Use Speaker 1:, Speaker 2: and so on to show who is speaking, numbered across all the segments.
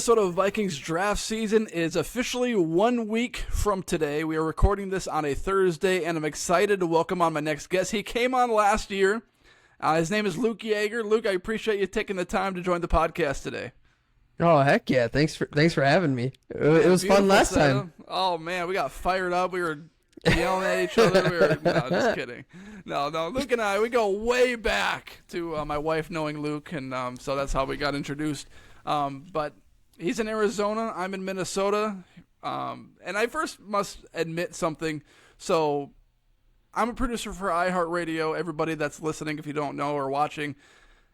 Speaker 1: Minnesota Vikings draft season is officially 1 week from today. We are recording this on a Thursday, and I'm excited to welcome on my next guest. He came on last year. His name is Luke Yeager. Luke, I appreciate you taking the time to join the podcast today.
Speaker 2: Oh, heck yeah. Thanks for having me. It was fun last time.
Speaker 1: Oh, man, we got fired up. We were yelling at each other. No, just kidding. No, Luke and I, we go way back to my wife knowing Luke, and so that's how we got introduced. But he's in Arizona. I'm in Minnesota. And I first must admit something. So I'm a producer for iHeartRadio, everybody that's listening if you don't know or watching.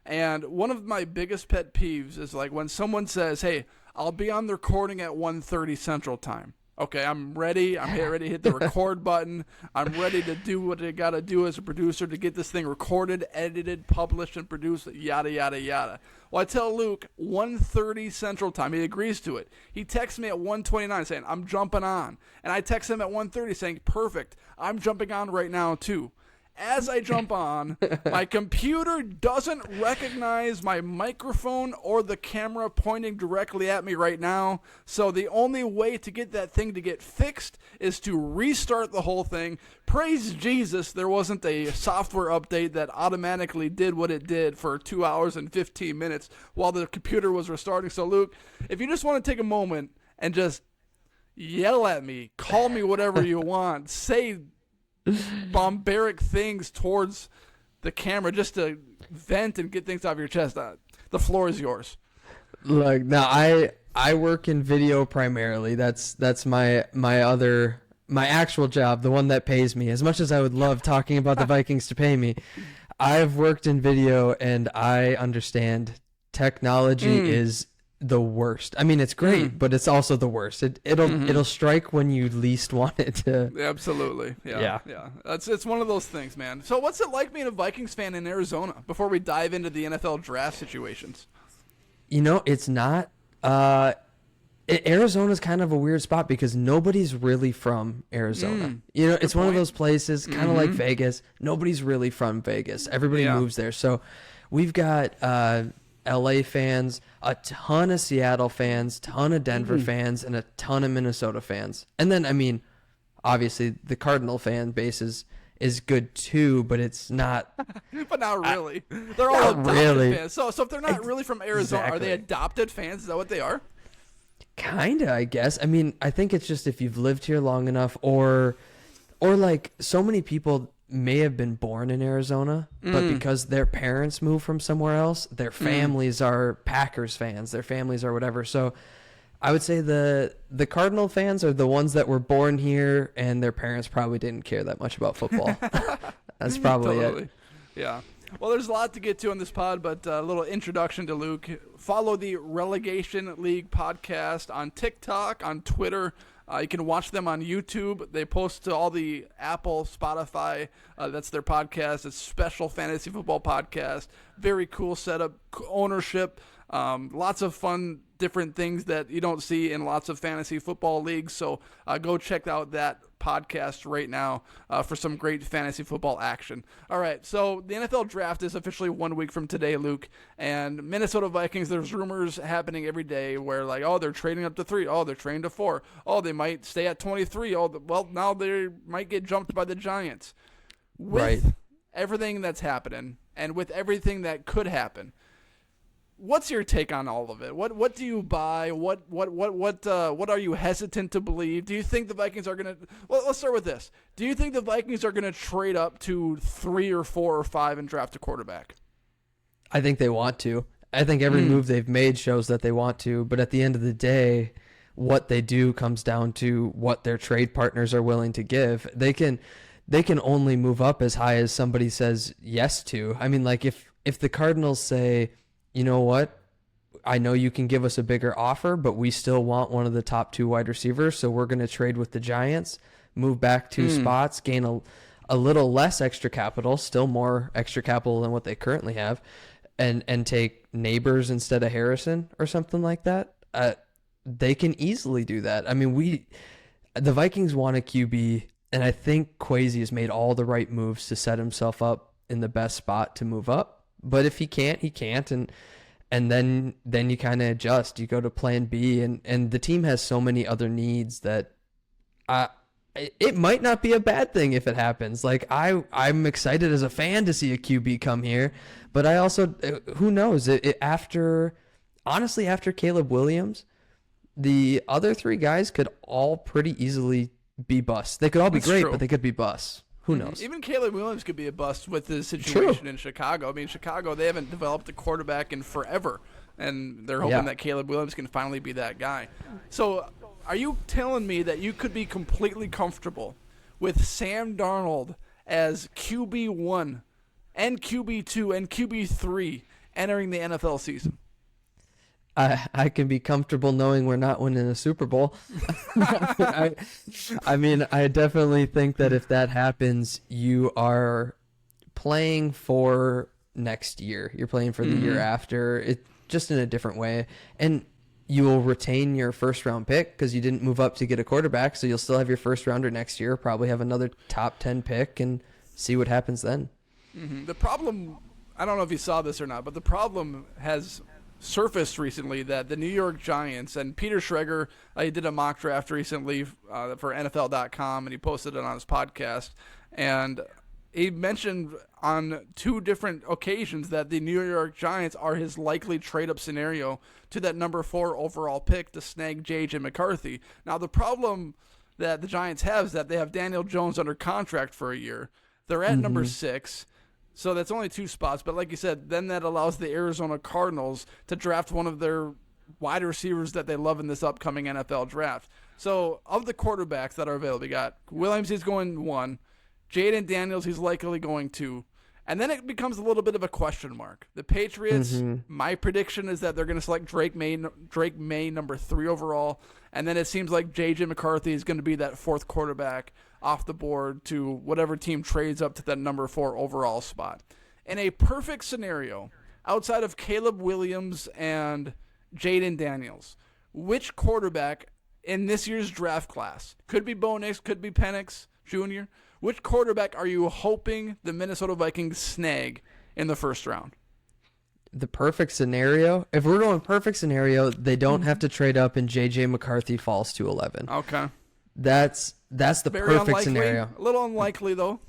Speaker 1: And one of my biggest pet peeves is like when someone says, hey, I'll be on the recording at 1:30 Central Time. Okay, I'm ready. I'm ready to hit the record button. I'm ready to do what I got to do as a producer to get this thing recorded, edited, published, and produced, yada, yada, yada. Well, I tell Luke 1:30 Central Time. He agrees to it. He texts me at 1:29 saying, I'm jumping on. And I text him at 1:30 saying, perfect. I'm jumping on right now, too. As I jump on, my computer doesn't recognize my microphone or the camera pointing directly at me right now. So the only way to get that thing to get fixed is to restart the whole thing. Praise Jesus, there wasn't a software update that automatically did what it did for 2 hours and 15 minutes while the computer was restarting. So Luke, if you just want to take a moment and just yell at me, call me whatever you want, say bombaric things towards the camera just to vent and get things off your chest. The floor is yours.
Speaker 2: Look, now I work in video primarily. That's my actual job, the one that pays me. As much as I would love talking about the Vikings to pay me, I've worked in video and I understand technology is the worst. I mean, it's great, but it's also the worst. It'll strike when you least want it to.
Speaker 1: Absolutely. Yeah. It's one of those things, man. So what's it like being a Vikings fan in Arizona before we dive into the NFL draft situations?
Speaker 2: You know, it's not Arizona's kind of a weird spot because nobody's really from Arizona. You know, it's one of those places kind of like Vegas. Nobody's really from Vegas. Everybody moves there. So we've got LA fans, a ton of Seattle fans, ton of Denver fans, and a ton of Minnesota fans. And then, I mean, obviously the Cardinal fan base is good too, but it's not.
Speaker 1: But not really. They're all adopted fans. So if they're not really from Arizona,
Speaker 2: Exactly.
Speaker 1: Are they adopted fans? Is that what they are?
Speaker 2: Kinda, I guess. I mean, I think it's just if you've lived here long enough, or like so many people may have been born in Arizona, but because their parents moved from somewhere else, their families are Packers fans, their families are whatever. So I would say the Cardinal fans are the ones that were born here and their parents probably didn't care that much about football. That's probably it.
Speaker 1: Yeah. Well, there's a lot to get to on this pod, but a little introduction to Luke. Follow the Relegation League podcast on TikTok, on Twitter. You can watch them on YouTube. They post to all the Apple, Spotify. That's their podcast. It's special fantasy football podcast. Very cool setup, ownership, lots of fun, different things that you don't see in lots of fantasy football leagues. So go check out that podcast right now for some great fantasy football action. All right, so the NFL draft is officially 1 week from today, Luke. And Minnesota Vikings, there's rumors happening every day where like, oh, they're trading up to 3. Oh, they're trading to 4. Oh, they might stay at 23. Oh, well, now they might get jumped by the Giants. With everything that's happening and with everything that could happen, what's your take on all of it? What do you buy? What are you hesitant to believe? Do you think the Vikings are gonna? Well, let's start with this. Do you think the Vikings are gonna trade up to 3 or 4 or 5 and draft a quarterback?
Speaker 2: I think they want to. I think every move they've made shows that they want to. But at the end of the day, what they do comes down to what their trade partners are willing to give. They can only move up as high as somebody says yes to. I mean, like if the Cardinals say, you know what, I know you can give us a bigger offer, but we still want one of the top 2 wide receivers, so we're going to trade with the Giants, move back 2 spots, gain a little less extra capital, still more extra capital than what they currently have, and take Neighbors instead of Harrison or something like that. They can easily do that. I mean, the Vikings want a QB, and I think Kwesi has made all the right moves to set himself up in the best spot to move up. But if he can't, he can't. And and then you kind of adjust. You go to plan B, and the team has so many other needs that it might not be a bad thing if it happens. Like I'm excited as a fan to see a QB come here, but I also, who knows, honestly, after Caleb Williams, the other three guys could all pretty easily be busts. They could all be
Speaker 1: That's
Speaker 2: great,
Speaker 1: true.
Speaker 2: but they could be busts. Who knows?
Speaker 1: Even Caleb Williams could be a bust with his situation
Speaker 2: True.
Speaker 1: in Chicago. I mean, Chicago, they haven't developed a quarterback in forever, and they're hoping that Caleb Williams can finally be that guy. So are you telling me that you could be completely comfortable with Sam Darnold as QB1 and QB2 and QB3 entering the NFL season?
Speaker 2: I can be comfortable knowing we're not winning a Super Bowl. I mean, I definitely think that if that happens, you are playing for next year. You're playing for the year after, it just in a different way. And you will retain your first round pick because you didn't move up to get a quarterback. So you'll still have your first rounder next year, probably have another top 10 pick, and see what happens then.
Speaker 1: The problem, I don't know if you saw this or not, but the problem has surfaced recently that the New York Giants, and Peter Schrager, he did a mock draft recently for NFL.com, and he posted it on his podcast, and he mentioned on 2 different occasions that the New York Giants are his likely trade-up scenario to that number 4 overall pick to snag J.J. McCarthy. Now, the problem that the Giants have is that they have Daniel Jones under contract for a year. They're at number 6. So that's only 2 spots, but like you said, then that allows the Arizona Cardinals to draft one of their wide receivers that they love in this upcoming NFL draft. So of the quarterbacks that are available, you got Williams, he's going 1. Jaden Daniels, he's likely going 2. And then it becomes a little bit of a question mark. The Patriots, my prediction is that they're going to select Drake May number 3 overall. And then it seems like J.J. McCarthy is going to be that 4th quarterback off the board to whatever team trades up to that number 4 overall spot. In a perfect scenario, outside of Caleb Williams and Jaden Daniels, which quarterback in this year's draft class, could be Bo Nix, could be Penix Jr., which quarterback are you hoping the Minnesota Vikings snag in the first round?
Speaker 2: The perfect scenario, if we're going perfect scenario, they don't have to trade up and J.J. McCarthy falls to 11.
Speaker 1: Okay.
Speaker 2: That's the
Speaker 1: Very
Speaker 2: perfect
Speaker 1: unlikely.
Speaker 2: scenario.
Speaker 1: A little unlikely, though.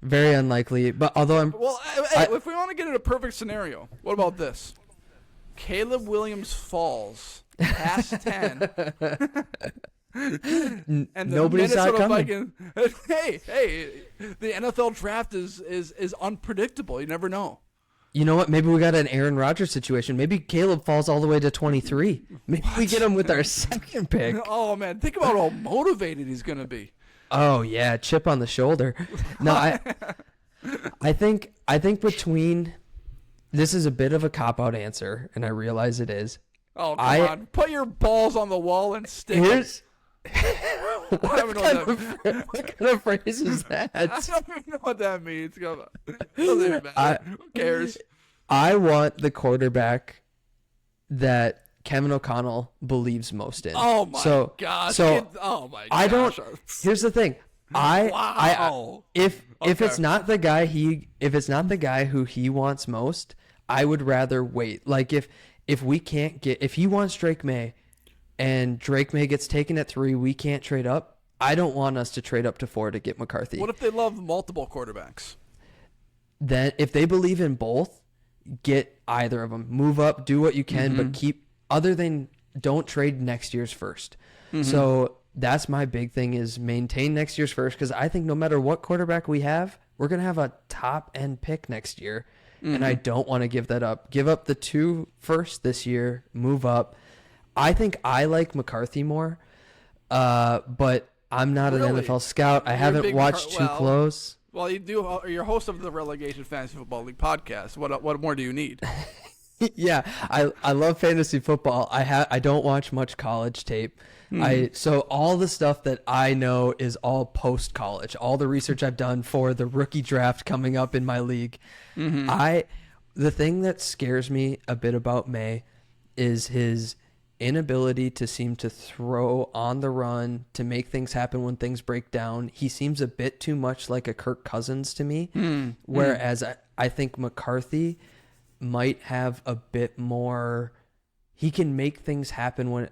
Speaker 2: Very unlikely. But although I'm...
Speaker 1: Well, hey, if we want to get into a perfect scenario, what about this? Caleb Williams falls past 10. And the
Speaker 2: Nobody's not coming.
Speaker 1: Hey, the NFL draft is unpredictable. You never know.
Speaker 2: You know what? Maybe we got an Aaron Rodgers situation. Maybe Caleb falls all the way to 23. Maybe we get him with our second pick.
Speaker 1: Oh, man. Think about how motivated he's going to be.
Speaker 2: Oh, yeah. Chip on the shoulder. No, I think between... This is a bit of a cop-out answer, and I realize it is.
Speaker 1: Oh, come on. Put your balls on the wall and stick
Speaker 2: Here's...
Speaker 1: What
Speaker 2: kind of phrase is that?
Speaker 1: I don't even know what that means. Come on. Doesn't even matter. Who cares?
Speaker 2: I want the quarterback that Kevin O'Connell believes most in.
Speaker 1: Oh my gosh! Oh my gosh!
Speaker 2: I don't. Here's the thing. If it's not the guy who he wants most, I would rather wait. Like if he wants Drake May, and Drake May gets taken at 3, we can't trade up. I don't want us to trade up to 4 to get McCarthy.
Speaker 1: What if they love multiple quarterbacks?
Speaker 2: Then if they believe in both, get either of them. Move up, do what you can, but don't trade next year's first. So that's my big thing is maintain next year's first, because I think no matter what quarterback we have, we're going to have a top end pick next year. And I don't want to give that up. Give up the 2 first this year, move up. I think I like McCarthy more, but I'm not an NFL scout. I haven't watched too close.
Speaker 1: Well, you're host of the Relegation Fantasy Football League podcast. What more do you need?
Speaker 2: Yeah, I love fantasy football. I don't watch much college tape. So all the stuff that I know is all post college. All the research I've done for the rookie draft coming up in my league. The thing that scares me a bit about May is his inability to seem to throw on the run, to make things happen when things break down. He seems a bit too much like a Kirk Cousins to me, whereas I think McCarthy might have a bit more. He can make things happen when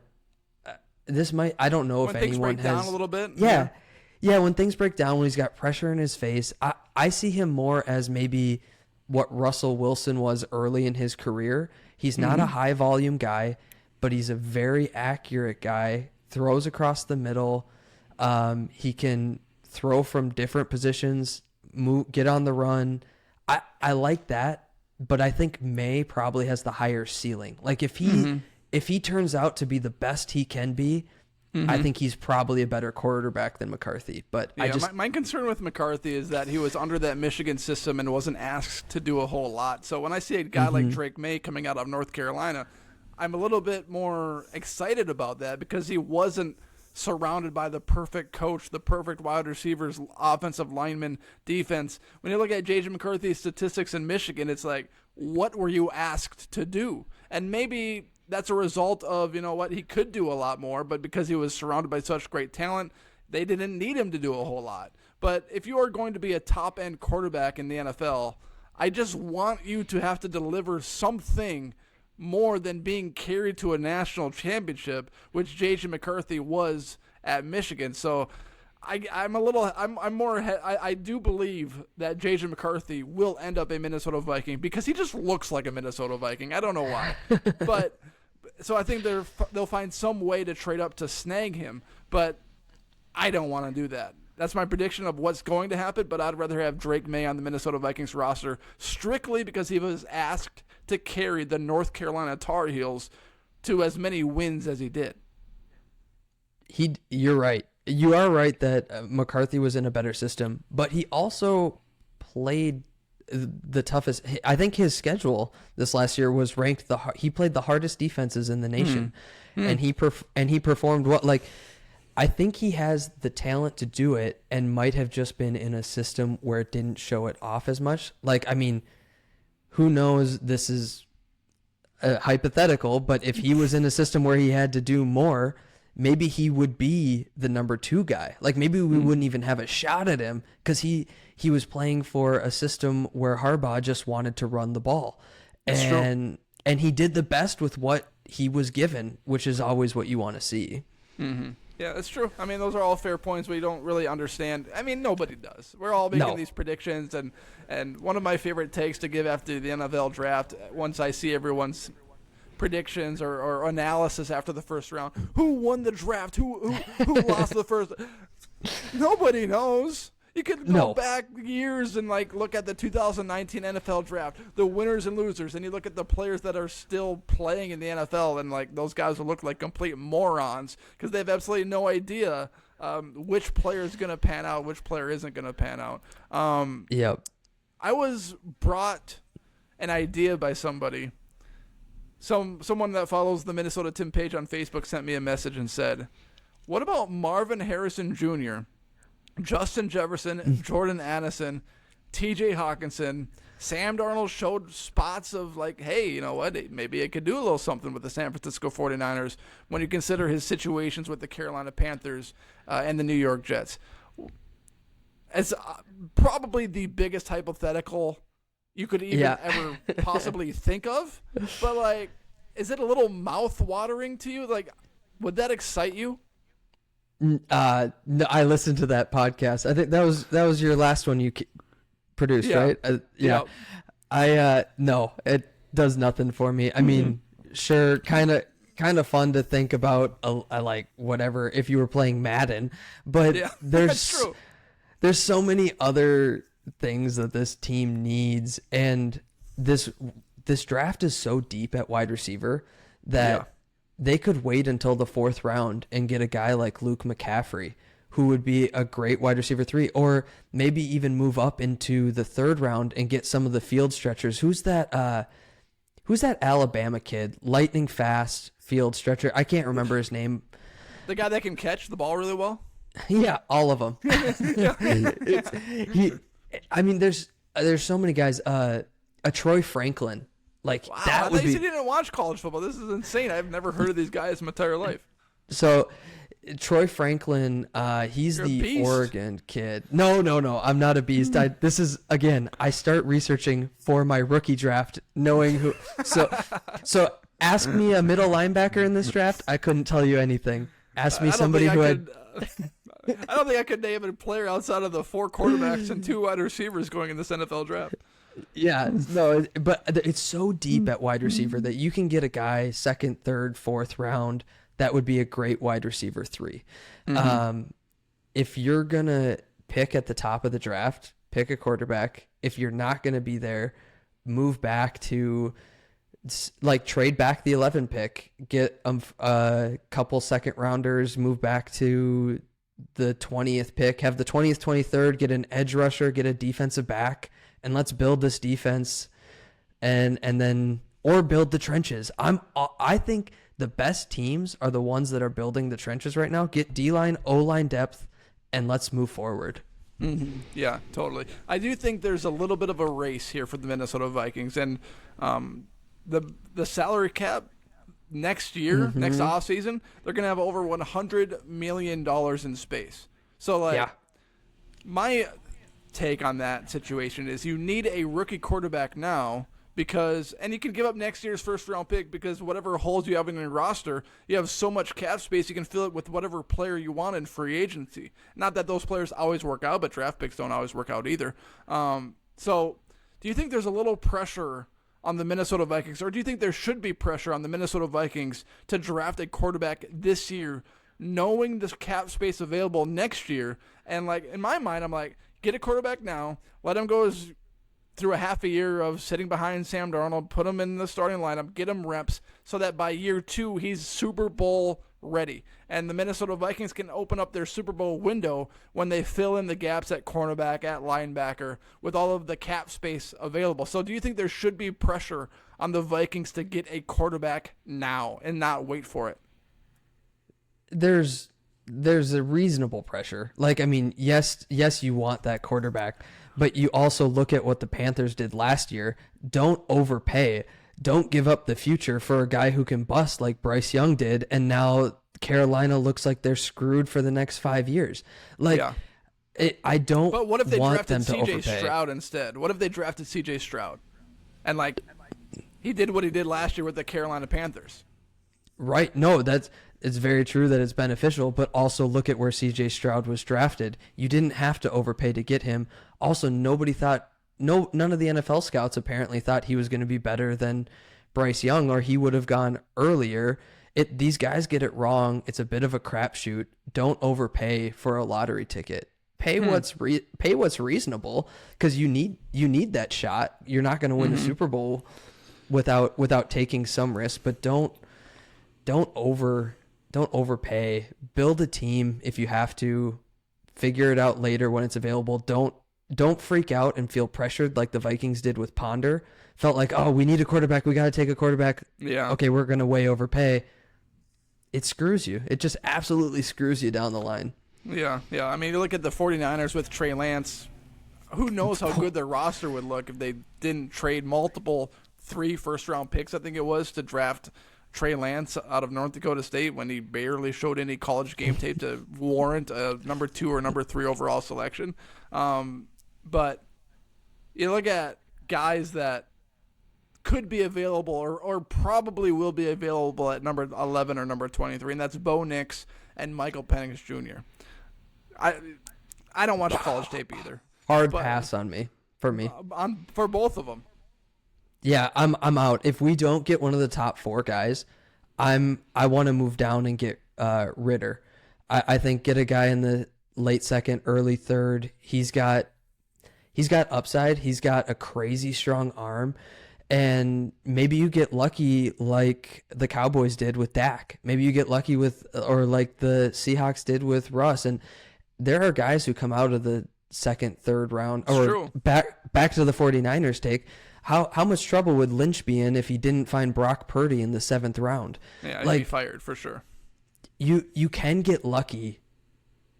Speaker 2: I don't know
Speaker 1: when
Speaker 2: if
Speaker 1: things
Speaker 2: anyone
Speaker 1: break
Speaker 2: has
Speaker 1: down a little bit.
Speaker 2: Yeah, when things break down, when he's got pressure in his face, I see him more as maybe what Russell Wilson was early in his career. He's not a high volume guy, but he's a very accurate guy, throws across the middle. He can throw from different positions, get on the run. I like that, but I think May probably has the higher ceiling. Like if he turns out to be the best he can be, I think he's probably a better quarterback than McCarthy. But
Speaker 1: my concern with McCarthy is that he was under that Michigan system and wasn't asked to do a whole lot. So when I see a guy like Drake May coming out of North Carolina, I'm a little bit more excited about that because he wasn't surrounded by the perfect coach, the perfect wide receivers, offensive lineman, defense. When you look at J.J. McCarthy's statistics in Michigan, it's like, what were you asked to do? And maybe that's a result of, he could do a lot more, but because he was surrounded by such great talent, they didn't need him to do a whole lot. But if you are going to be a top-end quarterback in the NFL, I just want you to have to deliver something more than being carried to a national championship, which J.J. McCarthy was at Michigan. So I do believe that J.J. McCarthy will end up a Minnesota Viking because he just looks like a Minnesota Viking. I don't know why. But so I think they'll find some way to trade up to snag him, but I don't want to do that. That's my prediction of what's going to happen, but I'd rather have Drake May on the Minnesota Vikings roster strictly because he was asked to carry the North Carolina Tar Heels to as many wins as he did.
Speaker 2: You're right. You are right that McCarthy was in a better system, but he also played the toughest. I think his schedule this last year was ranked he played the hardest defenses in the nation, and he performed what I think he has the talent to do it and might have just been in a system where it didn't show it off as much. Who knows? This is hypothetical, but if he was in a system where he had to do more, maybe he would be the number 2 guy. Maybe we wouldn't even have a shot at him because he was playing for a system where Harbaugh just wanted to run the ball. And he did the best with what he was given, which is always what you want to see.
Speaker 1: Mm-hmm. Yeah, that's true. I mean, those are all fair points we don't really understand. I mean, nobody does. We're all making these predictions, and one of my favorite takes to give after the NFL draft, once I see everyone's predictions or analysis after the first round, who won the draft, who lost the first, nobody knows. You could go back years and look at the 2019 NFL draft, the winners and losers, and you look at the players that are still playing in the NFL, and those guys will look like complete morons because they have absolutely no idea which player is going to pan out, which player isn't going to pan out.
Speaker 2: Yep.
Speaker 1: I was brought an idea by somebody. Someone that follows the Minnesota Tim page on Facebook sent me a message and said, "What about Marvin Harrison Jr., Justin Jefferson, Jordan Addison, T.J. Hawkinson? Sam Darnold showed spots of hey, you know what? Maybe it could do a little something with the San Francisco 49ers when you consider his situations with the Carolina Panthers and the New York Jets." It's probably the biggest hypothetical you could even ever possibly think of. But is it a little mouth-watering to you? Would that excite you?
Speaker 2: No, I listened to that podcast. I think that was your last one you produced, right? No, it does nothing for me. I mean, sure, kind of fun to think about, whatever if you were playing Madden, but
Speaker 1: that's true.
Speaker 2: There's so many other things that this team needs, and this draft is so deep at wide receiver that they could wait until the 4th round and get a guy like Luke McCaffrey, who would be a great wide receiver 3, or maybe even move up into the 3rd round and get some of the field stretchers. Who's that Alabama kid? Lightning fast field stretcher. I can't remember his name.
Speaker 1: The guy that can catch the ball really well?
Speaker 2: Yeah, all of them. There's so many guys. A Troy Franklin.
Speaker 1: Wow, I thought you said you didn't watch college football. This is insane. I've never heard of these guys in my entire life.
Speaker 2: So Troy Franklin, he's
Speaker 1: You're a
Speaker 2: the
Speaker 1: beast.
Speaker 2: Oregon kid. No, I'm not a beast. This is, again, I start researching for my rookie draft, knowing who. So ask me a middle linebacker in this draft. I couldn't tell you anything. Ask me somebody who had.
Speaker 1: I don't think I could name a player outside of the 4 quarterbacks and 2 wide receivers going in this NFL draft.
Speaker 2: Yeah, no, but it's so deep at wide receiver that you can get a guy second, third, fourth round that would be a great wide receiver 3. If you're gonna pick at the top of the draft, pick a quarterback. If you're not gonna be there, move back to like trade back the 11 pick, get a couple second rounders, move back to the 20th pick, have the 20th, 23rd, get an edge rusher, get a defensive back, and let's build this defense and then or build the trenches. I think the best teams are the ones that are building the trenches right now. Get D-line, O-line depth, and let's move forward.
Speaker 1: Mm-hmm. Yeah, totally. I do think there's a little bit of a race here for the Minnesota Vikings, and the salary cap next year, next offseason, they're going to have over $100 million in space. So, like, my take on that situation is you need a rookie quarterback now because, and you can give up next year's first-round pick because whatever holes you have in your roster, you have so much cap space, you can fill it with whatever player you want in free agency. Not that those players always work out, but draft picks don't always work out either. So do you think there's a little pressure on the Minnesota Vikings, or do you think there should be pressure on the Minnesota Vikings to draft a quarterback this year, knowing this cap space available next year? And, like, in my mind, I'm like, get a quarterback now, let him go through a half a year of sitting behind Sam Darnold, put him in the starting lineup, get him reps, so that by year 2 he's Super Bowl ready. And the Minnesota Vikings can open up their Super Bowl window when they fill in the gaps at cornerback, at linebacker, with all of the cap space available. So do you think there should be pressure on the Vikings to get a quarterback now and not wait for it?
Speaker 2: There's a reasonable pressure. Like, I mean, yes, you want that quarterback, but you also look at what the Panthers did last year. Don't overpay. Don't give up the future for a guy who can bust like Bryce Young did, and now Carolina looks like they're screwed for the next 5 years. Like, I don't. But what if they drafted C.J.
Speaker 1: Stroud instead? What if they drafted C.J. Stroud, and like he did what he did last year with the Carolina Panthers?
Speaker 2: Right. No, it's very true that it's beneficial, but also look at where C.J. Stroud was drafted. You didn't have to overpay to get him. Also, none of the NFL scouts apparently thought he was going to be better than Bryce Young, or he would have gone earlier. These guys get it wrong. It's a bit of a crapshoot. Don't overpay for a lottery ticket. Pay what's reasonable, because you need that shot. You're not going to win a Super Bowl without taking some risk, but don't overpay. Build a team if you have to. Figure it out later when it's available. Don't freak out and feel pressured like the Vikings did with Ponder. Felt like, oh, we need a quarterback. We got to take a quarterback.
Speaker 1: Yeah.
Speaker 2: Okay, we're going to way overpay. It screws you. It just absolutely screws you down the line.
Speaker 1: Yeah. I mean, you look at the 49ers with Trey Lance. Who knows how good their roster would look if they didn't trade multiple 3 first-round picks, I think it was, to draft Trey Lance out of North Dakota State when he barely showed any college game tape to warrant a number 2 or number 3 overall selection. But you look at guys that could be available or probably will be available at number 11 or number 23, and that's Bo Nix and Michael Penix Jr. I don't watch college tape either.
Speaker 2: Hard pass for me.
Speaker 1: For both of them.
Speaker 2: Yeah, I'm out. If we don't get one of the top 4 guys, I want to move down and get Ritter. I think get a guy in the late second, early third. He's got upside. He's got a crazy strong arm, and maybe you get lucky like the Cowboys did with Dak. Maybe you get lucky or like the Seahawks did with Russ. And there are guys who come out of the second, third round, or back to the 49ers take. How much trouble would Lynch be in if he didn't find Brock Purdy in the 7th round?
Speaker 1: Yeah, he'd be fired for sure.
Speaker 2: You can get lucky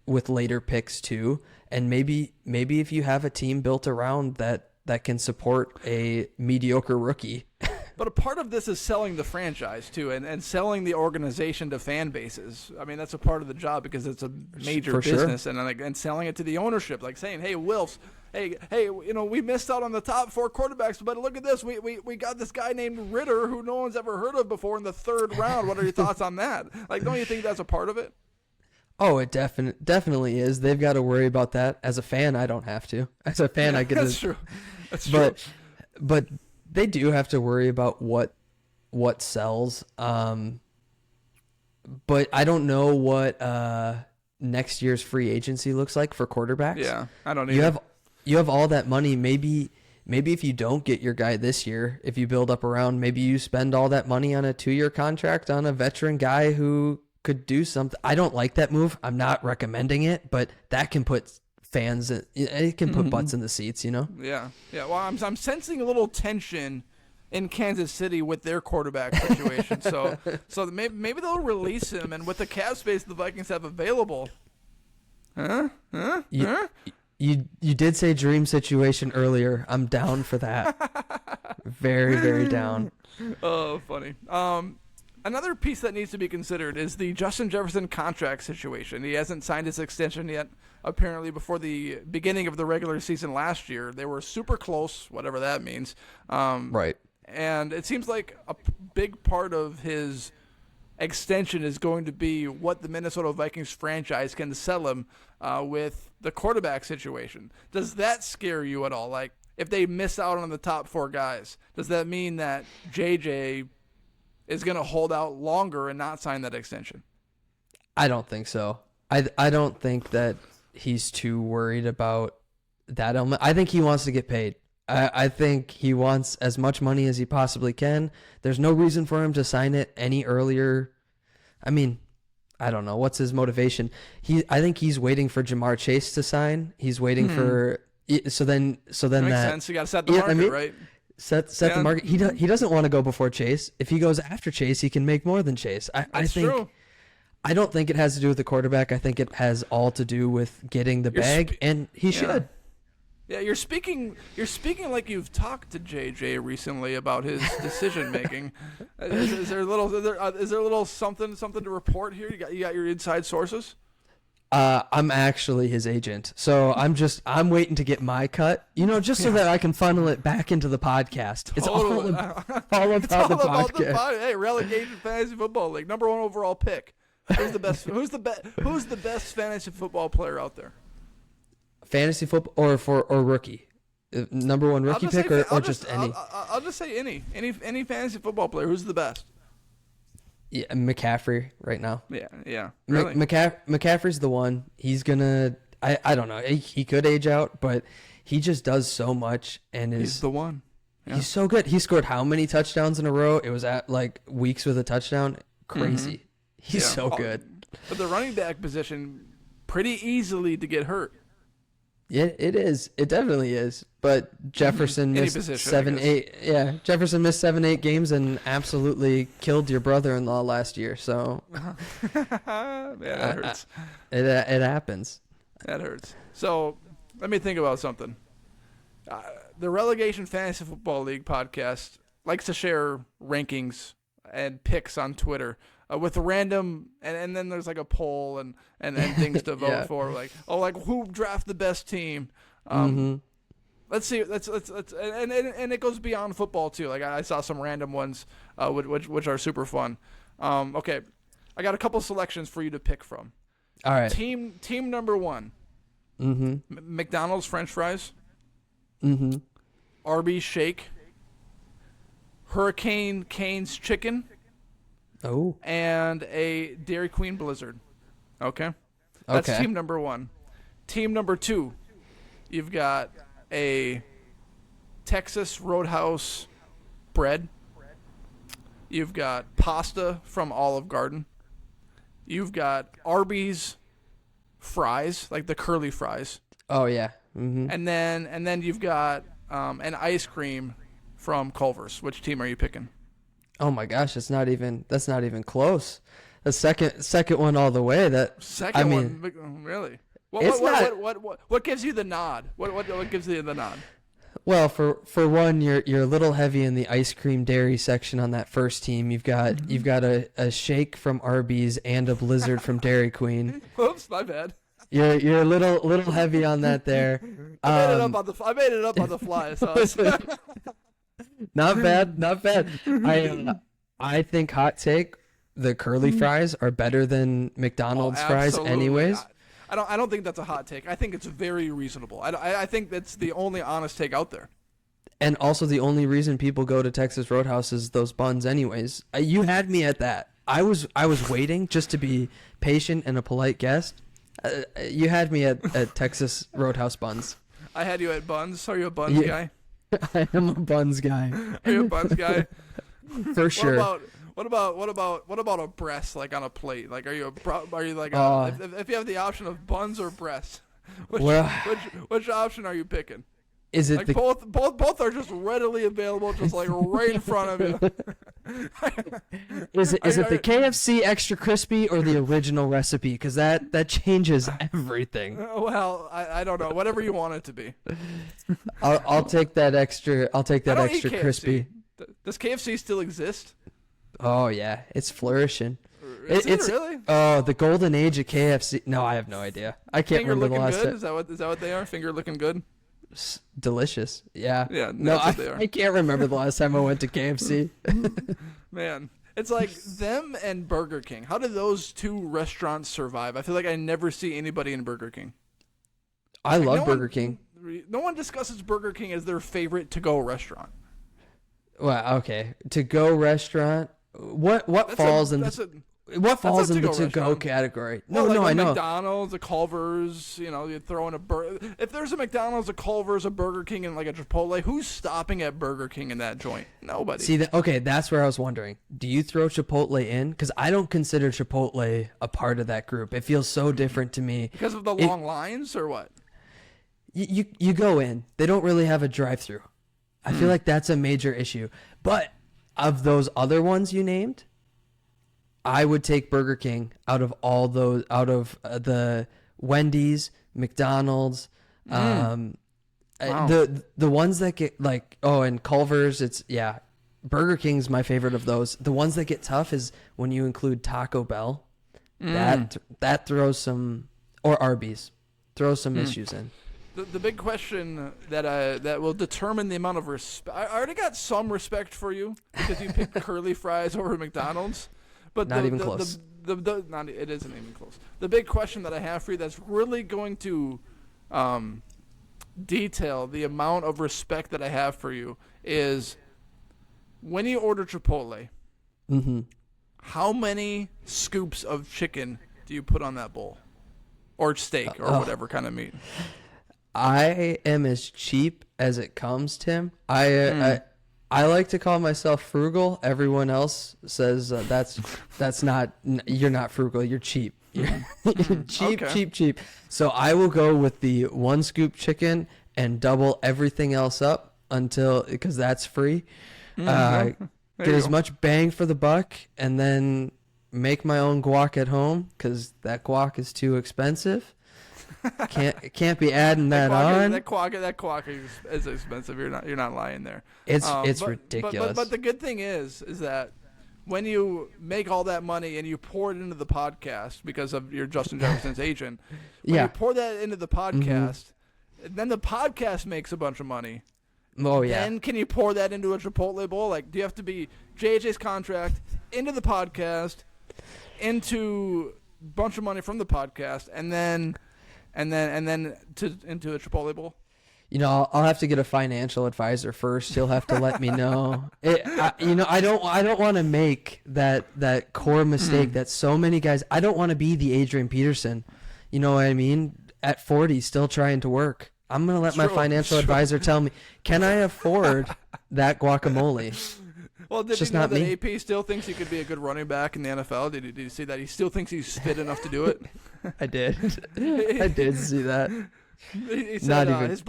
Speaker 2: with later picks too, and maybe if you have a team built around that can support a mediocre rookie,
Speaker 1: But a part of this is selling the franchise too, and selling the organization to fan bases. I mean, that's a part of the job because it's a major
Speaker 2: For
Speaker 1: business,
Speaker 2: sure.
Speaker 1: and selling it to the ownership, like saying, "Hey, Wilfs, hey, we missed out on the top 4 quarterbacks, but look at this, we got this guy named Ritter who no one's ever heard of before in the 3rd round. What are your thoughts on that? Like, don't you think that's a part of it?"
Speaker 2: Oh, it definitely is. They've got to worry about that. As a fan, I don't have to. As a fan, I get
Speaker 1: that's
Speaker 2: to.
Speaker 1: true. That's true.
Speaker 2: But they do have to worry about what sells. But I don't know what next year's free agency looks like for quarterbacks.
Speaker 1: Yeah, I don't either.
Speaker 2: You have all that money. Maybe if you don't get your guy this year, if you build up around, maybe you spend all that money on a 2-year contract on a veteran guy who could do something. I don't like that move. I'm not recommending it, but that can put fans, it can put butts in the seats, you know?
Speaker 1: Yeah. Well, I'm sensing a little tension in Kansas City with their quarterback situation. so maybe they'll release him, and with the cap space the Vikings have available.
Speaker 2: You did say dream situation earlier. I'm down for that. Very, very down.
Speaker 1: Oh, funny. Another piece that needs to be considered is the Justin Jefferson contract situation. He hasn't signed his extension yet. Apparently, before the beginning of the regular season last year, they were super close, whatever that means.
Speaker 2: Right.
Speaker 1: And it seems like a big part of his extension is going to be what the Minnesota Vikings franchise can sell him with the quarterback situation. Does that scare you at all? Like, if they miss out on the top 4 guys, does that mean that JJ is going to hold out longer and not sign that extension?
Speaker 2: I don't think so. I don't think that he's too worried about that element. I think he wants to get paid. I think he wants as much money as he possibly can. There's no reason for him to sign it any earlier. I mean, I don't know. What's his motivation? I think he's waiting for Jamar Chase to sign. He's waiting for so then
Speaker 1: Makes sense. You got to set the market, right?
Speaker 2: Set the market. He doesn't want to go before Chase. If he goes after Chase, he can make more than Chase. I think
Speaker 1: true.
Speaker 2: I don't think it has to do with the quarterback. I think it has all to do with getting the bag, and he should.
Speaker 1: Yeah, you're speaking like you've talked to JJ recently about his decision making. Is there a little something to report here? You got your inside sources?
Speaker 2: I'm actually his agent, so I'm waiting to get my cut, just so that I can funnel it back into the podcast. It's all about the podcast.
Speaker 1: Hey, relegation fantasy football league, #1 overall pick. Who's the best? Who's the best fantasy football player out there?
Speaker 2: Fantasy football or rookie, #1 rookie pick or just any.
Speaker 1: I'll just say any fantasy football player. Who's the best?
Speaker 2: Yeah, McCaffrey right now.
Speaker 1: Yeah. Really?
Speaker 2: McCaffrey's the one. He's gonna. I don't know. He could age out, but he just does so much and
Speaker 1: he's the one. Yeah.
Speaker 2: He's so good. He scored how many touchdowns in a row? It was at like weeks with a touchdown. Crazy. He's so good.
Speaker 1: But the running back position, pretty easily to get hurt.
Speaker 2: Yeah, it is. It definitely is. But Jefferson missed 7-8. Yeah, Jefferson missed 7-8 games and absolutely killed your brother-in-law last year. So,
Speaker 1: yeah, that hurts.
Speaker 2: It happens.
Speaker 1: That hurts. So, let me think about something. The Relegation Fantasy Football League podcast likes to share rankings and picks on Twitter. With random, and then there's like a poll and things to vote for, like who draft the best team. Let's see, let's and it goes beyond football too. Like I saw some random ones, which are super fun. Okay, I got a couple selections for you to pick from.
Speaker 2: All right.
Speaker 1: Team #1. McDonald's French fries. Arby's shake. Hurricane Cane's chicken.
Speaker 2: Oh.
Speaker 1: And a Dairy Queen Blizzard. Okay? That's team #1. Team #2, you've got a Texas Roadhouse bread. You've got pasta from Olive Garden. You've got Arby's fries, like the curly fries.
Speaker 2: Oh, yeah.
Speaker 1: And then you've got an ice cream from Culver's. Which team are you picking?
Speaker 2: Oh my gosh, that's not even close. The second one all the way.
Speaker 1: One, really? What gives you the nod? What gives you the nod?
Speaker 2: Well, for one, you're a little heavy in the ice cream dairy section on that first team. You've got a shake from Arby's and a Blizzard from Dairy Queen.
Speaker 1: Whoops, my bad.
Speaker 2: You're a little heavy on that there.
Speaker 1: I made it up on the fly. So
Speaker 2: Not bad. I think hot take, the curly fries are better than McDonald's fries anyways.
Speaker 1: I don't think that's a hot take. I think it's very reasonable. I think that's the only honest take out there.
Speaker 2: And also the only reason people go to Texas Roadhouse is those buns anyways. You had me at that. I was waiting just to be patient and a polite guest. You had me at Texas Roadhouse buns.
Speaker 1: I had you at buns. Are you a buns guy?
Speaker 2: I am a buns guy.
Speaker 1: Are you a buns guy?
Speaker 2: For sure.
Speaker 1: What about a breast like on a plate? Like, are you like if you have the option of buns or breast, which option are you picking?
Speaker 2: Is it
Speaker 1: like both are just readily available, just like right in front of you?
Speaker 2: Is it the KFC extra crispy or the original recipe? Because that changes everything.
Speaker 1: Well, I don't know. Whatever you want it to be.
Speaker 2: I'll take that extra. I'll take that extra crispy.
Speaker 1: Does KFC still exist?
Speaker 2: Oh yeah, it's flourishing.
Speaker 1: Is it really?
Speaker 2: Oh, the golden age of KFC. No, I have no idea. I can't remember the last
Speaker 1: good?
Speaker 2: time.
Speaker 1: Is that what they are? Finger looking good?
Speaker 2: Delicious. Yeah.
Speaker 1: Yeah.
Speaker 2: No, I can't remember the last time I went to KFC.
Speaker 1: Man, it's like them and Burger King. How do those two restaurants survive? I feel like I never see anybody in Burger King.
Speaker 2: I love Burger King.
Speaker 1: No one discusses Burger King as their favorite to-go restaurant.
Speaker 2: Well, okay, to-go restaurant. What falls in the to-go category?
Speaker 1: Well,
Speaker 2: I know.
Speaker 1: McDonald's, a Culver's, you throw in a burger. If there's a McDonald's, a Culver's, a Burger King, and like a Chipotle, who's stopping at Burger King in that joint? Nobody.
Speaker 2: See, that's where I was wondering. Do you throw Chipotle in? Because I don't consider Chipotle a part of that group. It feels so different to me.
Speaker 1: Because of the long lines, or what?
Speaker 2: You go in. They don't really have a drive-through. I feel like that's a major issue. But of those other ones you named, I would take Burger King out of all those, out of the Wendy's, McDonald's,
Speaker 1: Wow.
Speaker 2: the ones that get and Culver's. Burger King's my favorite of those. The ones that get tough is when you include Taco Bell. That throws some, or Arby's, throws some issues in.
Speaker 1: The big question that will determine the amount of respect. I already got some respect for you because you picked curly fries over McDonald's, but
Speaker 2: not even close.
Speaker 1: It isn't even close. The big question that I have for you that's really going to detail the amount of respect that I have for you is when you order Chipotle. How many scoops of chicken do you put on that bowl, or steak, or whatever kind of meat?
Speaker 2: I am as cheap as it comes, Tim. I like to call myself frugal. Everyone else says that's not. You're not frugal. You're cheap. You're cheap,
Speaker 1: Okay.
Speaker 2: cheap. So I will go with the 1 scoop chicken and double everything else up because that's free. Get as much bang for the buck, and then make my own guac at home because that guac is too expensive. Can't be adding that on.
Speaker 1: That guac is expensive. You're not lying there.
Speaker 2: It's ridiculous.
Speaker 1: But the good thing is that when you make all that money and you pour it into the podcast because of your Justin Jefferson's agent, when you pour that into the podcast, then the podcast makes a bunch of money.
Speaker 2: Oh yeah.
Speaker 1: Then can you pour that into a Chipotle bowl? Like, do you have to be JJ's contract into the podcast, into a bunch of money from the podcast, and then into a Chipotle bowl?
Speaker 2: I'll have to get a financial advisor first. He'll have to let me know. I don't want to make that core mistake that so many guys. I don't want to be the Adrian Peterson. You know what I mean? At 40, still trying to work. I'm gonna let my financial advisor tell me, can I afford that guacamole?
Speaker 1: Well, did you know that AP still thinks he could be a good running back in the NFL? Did you see that? He still thinks he's fit enough to do it.
Speaker 2: I did. I did see that.
Speaker 1: He said his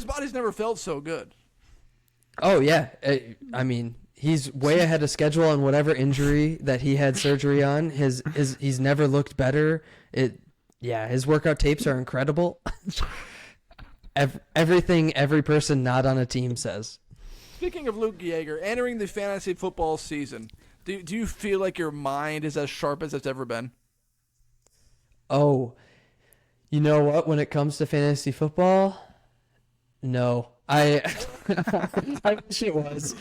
Speaker 1: body's never felt so good.
Speaker 2: Oh yeah, I mean he's way ahead of schedule on whatever injury that he had surgery on. He's never looked better. His workout tapes are incredible. everything every person not on a team says.
Speaker 1: Speaking of Luke Yeager, entering the fantasy football season, do you feel like your mind is as sharp as it's ever been?
Speaker 2: Oh, you know what? When it comes to fantasy football, no. I I wish it was.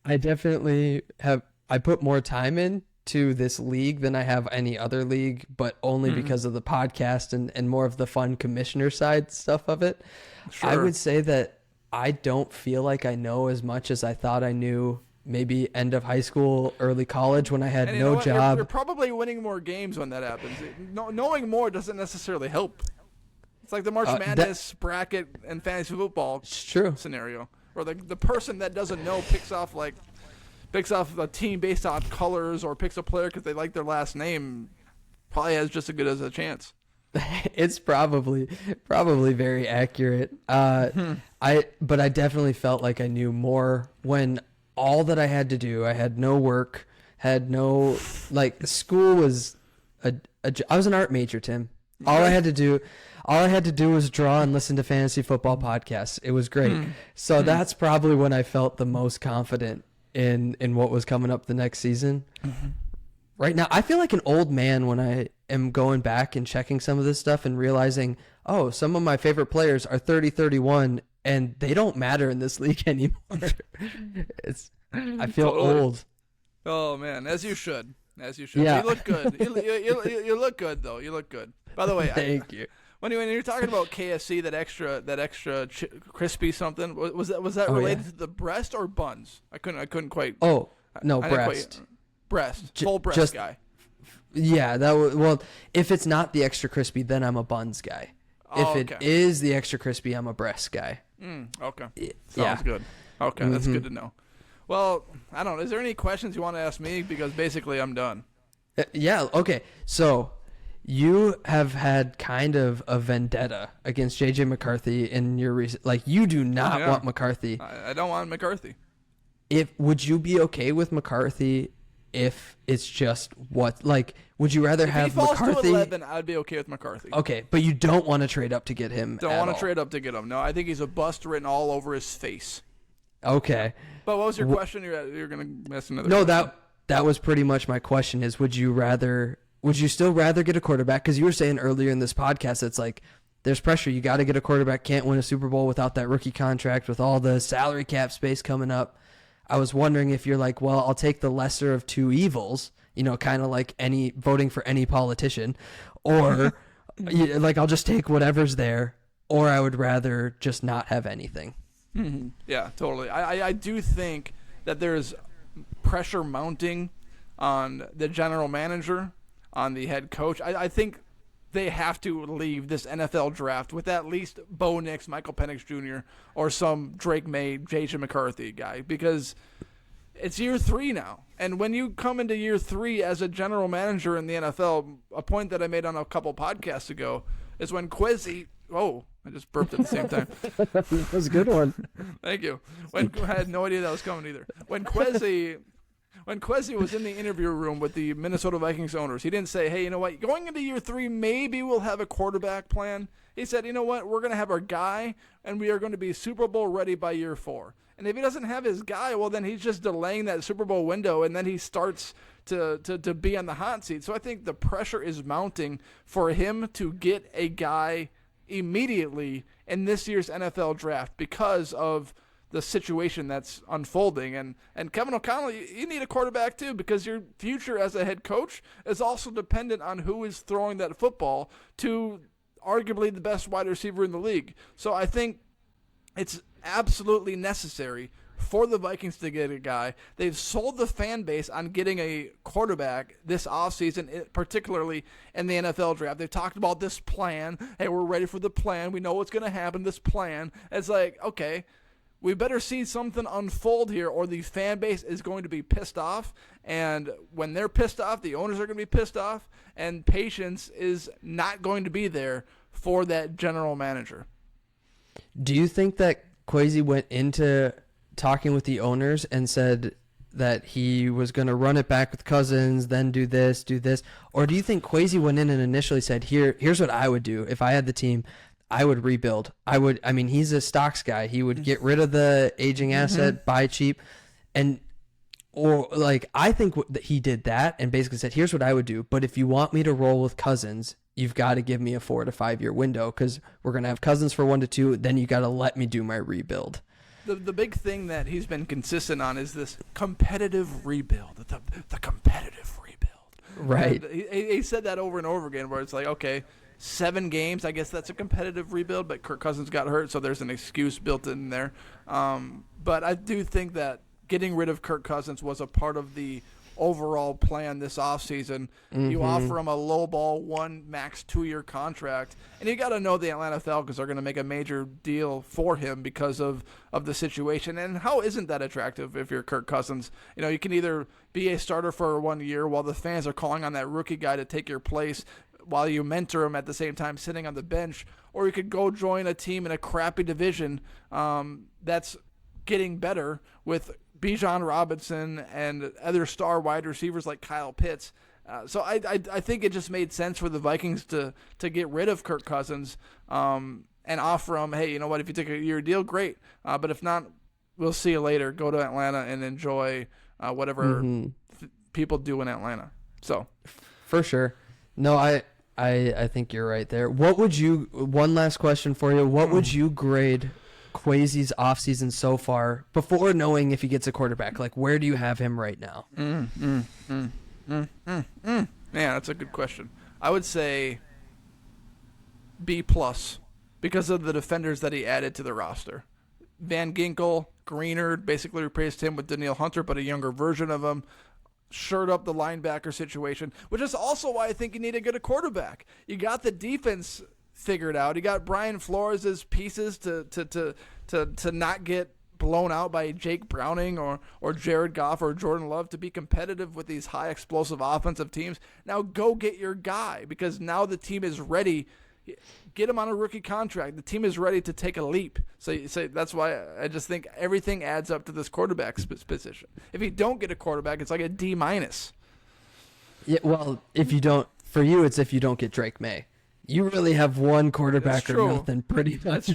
Speaker 2: I definitely have. I put more time into this league than I have any other league, but only because of the podcast and more of the fun commissioner side stuff of it.
Speaker 1: Sure.
Speaker 2: I would say that I don't feel like I know as much as I thought I knew. Maybe end of high school, early college when I had
Speaker 1: And
Speaker 2: no job.
Speaker 1: You're probably winning more games when that happens. Knowing more doesn't necessarily help. It's like the March Madness bracket and fantasy football scenario, where the person that doesn't know picks off a team based on colors or picks a player because they like their last name, probably has just as good as a chance.
Speaker 2: It's probably very accurate. But I definitely felt like I knew more when all that I had to do, I had no work, had no, like, school was I was an art major, Tim. All I had to do was draw and listen to fantasy football podcasts. It was great. So that's probably when I felt the most confident in what was coming up the next season. Right now, I feel like an old man when I am going back and checking some of this stuff and realizing, oh, some of my favorite players are 30-31 and they don't matter in this league anymore. I feel old.
Speaker 1: Oh man, as you should.
Speaker 2: Yeah.
Speaker 1: You look good. You look good though. You look good. By the way,
Speaker 2: thank you.
Speaker 1: When you're talking about KFC, that extra crispy something, was that related to the breast or buns? I couldn't quite.
Speaker 2: Oh no, breast.
Speaker 1: Full breast guy.
Speaker 2: Yeah, well. If it's not the extra crispy, then I'm a buns guy. If it is the extra crispy, I'm a breast guy.
Speaker 1: Okay. Sounds good. Okay, that's good to know. Well, I don't know. Is there any questions you want to ask me? Because basically, I'm done.
Speaker 2: Yeah. Okay. So, you have had kind of a vendetta against J.J. McCarthy in your recent. Like, you do not want McCarthy.
Speaker 1: I don't want McCarthy.
Speaker 2: Would you be okay with McCarthy if it's just what? Like, would you rather have McCarthy?
Speaker 1: If he falls to 11, I'd be okay with McCarthy.
Speaker 2: Okay, but you don't want to trade up to get him.
Speaker 1: Don't want to trade up to get him. No, I think he's a bust written all over his face.
Speaker 2: Okay.
Speaker 1: But what was your question? You're going to ask another
Speaker 2: question.
Speaker 1: No,
Speaker 2: that was pretty much my question is, would you still rather get a quarterback? Because you were saying earlier in this podcast, it's like, there's pressure. You got to get a quarterback. Can't win a Super Bowl without that rookie contract with all the salary cap space coming up. I was wondering if you're like, well, I'll take the lesser of two evils, kind of like voting for any politician, or like I'll just take whatever's there, or I would rather just not have anything.
Speaker 1: Yeah, totally. I do think that there's pressure mounting on the general manager, on the head coach. I think they have to leave this NFL draft with at least Bo Nix, Michael Penix Jr., or some Drake May, J.J. McCarthy guy, because it's year 3 now. And when you come into year 3 as a general manager in the NFL, a point that I made on a couple podcasts ago is when Kwesi... Oh, I just burped at the same time.
Speaker 2: That was a good one.
Speaker 1: Thank you. I had no idea that was coming either. When Kwesi was in the interview room with the Minnesota Vikings owners, he didn't say, hey, you know what, going into year 3, maybe we'll have a quarterback plan. He said, you know what, we're going to have our guy, and we are going to be Super Bowl ready by year 4. And if he doesn't have his guy, well, then he's just delaying that Super Bowl window, and then he starts to be on the hot seat. So I think the pressure is mounting for him to get a guy immediately in this year's NFL draft because of the situation that's unfolding. And Kevin O'Connell, you need a quarterback too, because your future as a head coach is also dependent on who is throwing that football to arguably the best wide receiver in the league. So I think it's absolutely necessary for the Vikings to get a guy. They've sold the fan base on getting a quarterback this offseason, particularly in the NFL draft. They've talked about this plan. Hey, we're ready for the plan. We know what's going to happen, this plan. It's like, okay, we better see something unfold here, or the fan base is going to be pissed off. And when they're pissed off, the owners are going to be pissed off, and patience is not going to be there for that general manager.
Speaker 2: Do you think that Kwesi went into talking with the owners and said that he was going to run it back with Cousins, then do this? Or do you think Kwesi went in and initially said, here's what I would do if I had the team? I would rebuild. I mean, he's a stocks guy. He would get rid of the aging asset, buy cheap, or like I think that he did that and basically said, "Here's what I would do. But if you want me to roll with Cousins, you've got to give me a 4 to 5 year window because we're gonna have Cousins for 1 to 2. Then you got to let me do my rebuild."
Speaker 1: The big thing that he's been consistent on is this competitive rebuild. The competitive rebuild.
Speaker 2: Right.
Speaker 1: And he said that over and over again, where it's like, okay, 7 games, I guess that's a competitive rebuild, but Kirk Cousins got hurt, so there's an excuse built in there. But I do think that getting rid of Kirk Cousins was a part of the overall plan this offseason. You offer him a lowball 1 max 2-year contract, and you got to know the Atlanta Falcons are going to make a major deal for him because of the situation. And how isn't that attractive if you're Kirk Cousins? You know, you can either be a starter for 1 year while the fans are calling on that rookie guy to take your place while you mentor him at the same time sitting on the bench, or you could go join a team in a crappy division that's getting better with Bijan Robinson and other star wide receivers like Kyle Pitts. So I think it just made sense for the Vikings to get rid of Kirk Cousins and offer him, hey, you know what, if you take a year deal, great. But if not, we'll see you later. Go to Atlanta and enjoy whatever people do in Atlanta. So,
Speaker 2: for sure. No, I think you're right there. One last question for you. What would you grade Kwesi's offseason so far before knowing if he gets a quarterback? Like, where do you have him right now?
Speaker 1: Yeah, that's a good question. I would say B+ because of the defenders that he added to the roster. Van Ginkel, Greenard basically replaced him with Danielle Hunter, but a younger version of him. Shored up the linebacker situation, which is also why I think you need to get a quarterback. You got the defense figured out. You got Brian Flores' pieces to not get blown out by Jake Browning or Jared Goff or Jordan Love to be competitive with these high explosive offensive teams. Now go get your guy because now the team is ready. Get him on a rookie contract. The team is ready to take a leap. So that's why I just think everything adds up to this quarterback position. If you don't get a quarterback, it's like a D-.
Speaker 2: Yeah, well, if you don't get Drake May. You really have one quarterback or nothing, pretty much.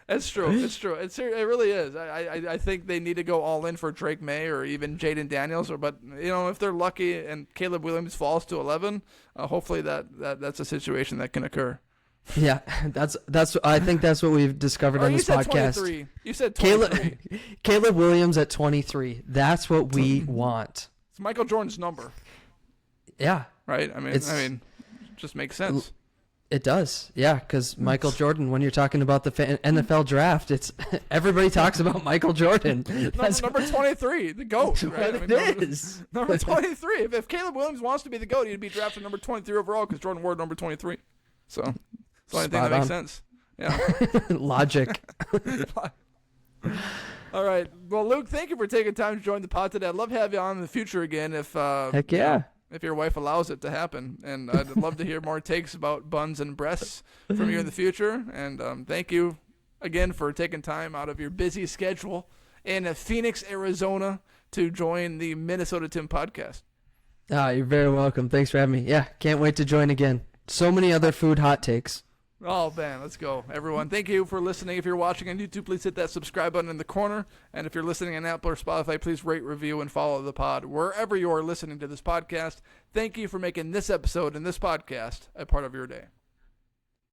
Speaker 1: That's true. It really is. I think they need to go all in for Drake May or even Jaden Daniels. But if they're lucky and Caleb Williams falls to 11, hopefully that's a situation that can occur.
Speaker 2: Yeah, I think that's what we've discovered on this podcast.
Speaker 1: 23. You said 23.
Speaker 2: Caleb Williams at 23. That's what we want.
Speaker 1: It's Michael Jordan's number.
Speaker 2: Yeah.
Speaker 1: Right? I mean, it just makes sense.
Speaker 2: It does. Yeah, because Michael Jordan, when you're talking about the NFL draft, it's everybody talks about Michael Jordan.
Speaker 1: That's number 23, the GOAT. Right?
Speaker 2: It is.
Speaker 1: Number 23. If Caleb Williams wants to be the GOAT, he'd be drafted number 23 overall because Jordan wore number 23. So... It's the only thing that makes sense. Yeah.
Speaker 2: Logic.
Speaker 1: All right. Well, Luke, thank you for taking time to join the pod today. I'd love to have you on in the future again if
Speaker 2: heck yeah.
Speaker 1: If your wife allows it to happen. And I'd love to hear more takes about buns and breasts from you in the future. And thank you again for taking time out of your busy schedule in Phoenix, Arizona to join the Minnesota Tim podcast.
Speaker 2: You're very welcome. Thanks for having me. Yeah, can't wait to join again. So many other food hot takes.
Speaker 1: Oh, man, let's go. Everyone, thank you for listening. If you're watching on YouTube, please hit that subscribe button in the corner. And if you're listening on Apple or Spotify, please rate, review, and follow the pod wherever you are listening to this podcast. Thank you for making this episode and this podcast a part of your day.